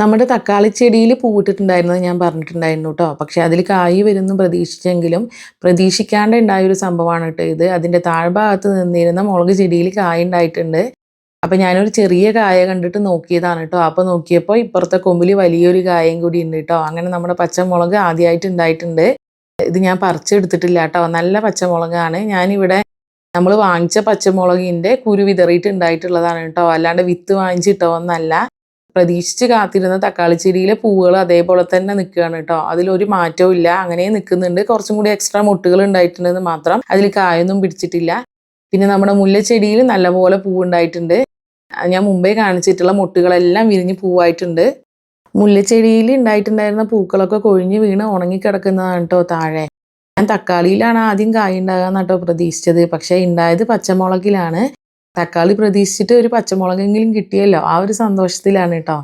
നമ്മുടെ തക്കാളി ചെടിയിൽ പൂവിട്ടിട്ടുണ്ടായിരുന്നത് ഞാൻ പറഞ്ഞിട്ടുണ്ടായിരുന്നു കേട്ടോ. പക്ഷെ അതിൽ കായ് വരുമെന്ന് പ്രതീക്ഷിച്ചെങ്കിലും പ്രതീക്ഷിക്കാണ്ട് ഉണ്ടായൊരു സംഭവമാണ് കേട്ടോ ഇത്. അതിൻ്റെ താഴ്ഭാഗത്ത് നിന്നിരുന്ന മുളക് ചെടിയിൽ കായ ഉണ്ടായിട്ടുണ്ട്. അപ്പം ഞാനൊരു ചെറിയ കായ കണ്ടിട്ട് നോക്കിയതാണ് കേട്ടോ. അപ്പോൾ നോക്കിയപ്പോൾ ഇപ്പുറത്തെ കൊമ്പിൽ വലിയൊരു കായയും കൂടി ഉണ്ട് കേട്ടോ. അങ്ങനെ നമ്മുടെ പച്ചമുളക് ആദ്യമായിട്ട് ഉണ്ടായിട്ടുണ്ട്. ഇത് ഞാൻ പറിച്ചെടുത്തിട്ടില്ല കേട്ടോ. നല്ല പച്ചമുളകാണ്. ഞാനിവിടെ നമ്മൾ വാങ്ങിച്ച പച്ചമുളകിൻ്റെ കുരു വിതറിയിട്ട് ഉണ്ടായിട്ടുള്ളതാണ് കേട്ടോ. അല്ലാണ്ട് വിത്ത് വാങ്ങിച്ചിട്ടൊന്നല്ല. പ്രതീക്ഷിച്ച് കാത്തിരുന്ന തക്കാളി ചെടിയിലെ പൂവുകൾ അതേപോലെ തന്നെ നിൽക്കുകയാണ് കേട്ടോ. അതിലൊരു മാറ്റവും ഇല്ല, അങ്ങനെ നിൽക്കുന്നുണ്ട്. കുറച്ചും കൂടി എക്സ്ട്രാ മുട്ടുകൾ ഉണ്ടായിട്ടുണ്ടെന്ന് മാത്രം. അതിൽ കായൊന്നും പിടിച്ചിട്ടില്ല. പിന്നെ നമ്മുടെ മുല്ലച്ചെടിയിൽ നല്ലപോലെ പൂവുണ്ടായിട്ടുണ്ട്. ഞാൻ മുമ്പേ കാണിച്ചിട്ടുള്ള മുട്ടുകളെല്ലാം വിരിഞ്ഞ് പൂവായിട്ടുണ്ട്. മുല്ലച്ചെടിയിൽ ഉണ്ടായിട്ടുണ്ടായിരുന്ന പൂക്കളൊക്കെ കൊഴിഞ്ഞ് വീണ് ഉണങ്ങിക്കിടക്കുന്നതാണ് കേട്ടോ താഴെ. ഞാൻ തക്കാളിയിലാണ് ആദ്യം കായ ഉണ്ടാകാന്ന് കേട്ടോ പ്രതീക്ഷിച്ചത്. പക്ഷേ ഉണ്ടായത് പച്ചമുളകിലാണ്. തക്കാളി പ്രതീക്ഷിച്ചിട്ട് ഒരു പച്ചമുളകെങ്കിലും കിട്ടിയല്ലോ, ആ ഒരു സന്തോഷത്തിലാണ് കേട്ടോ.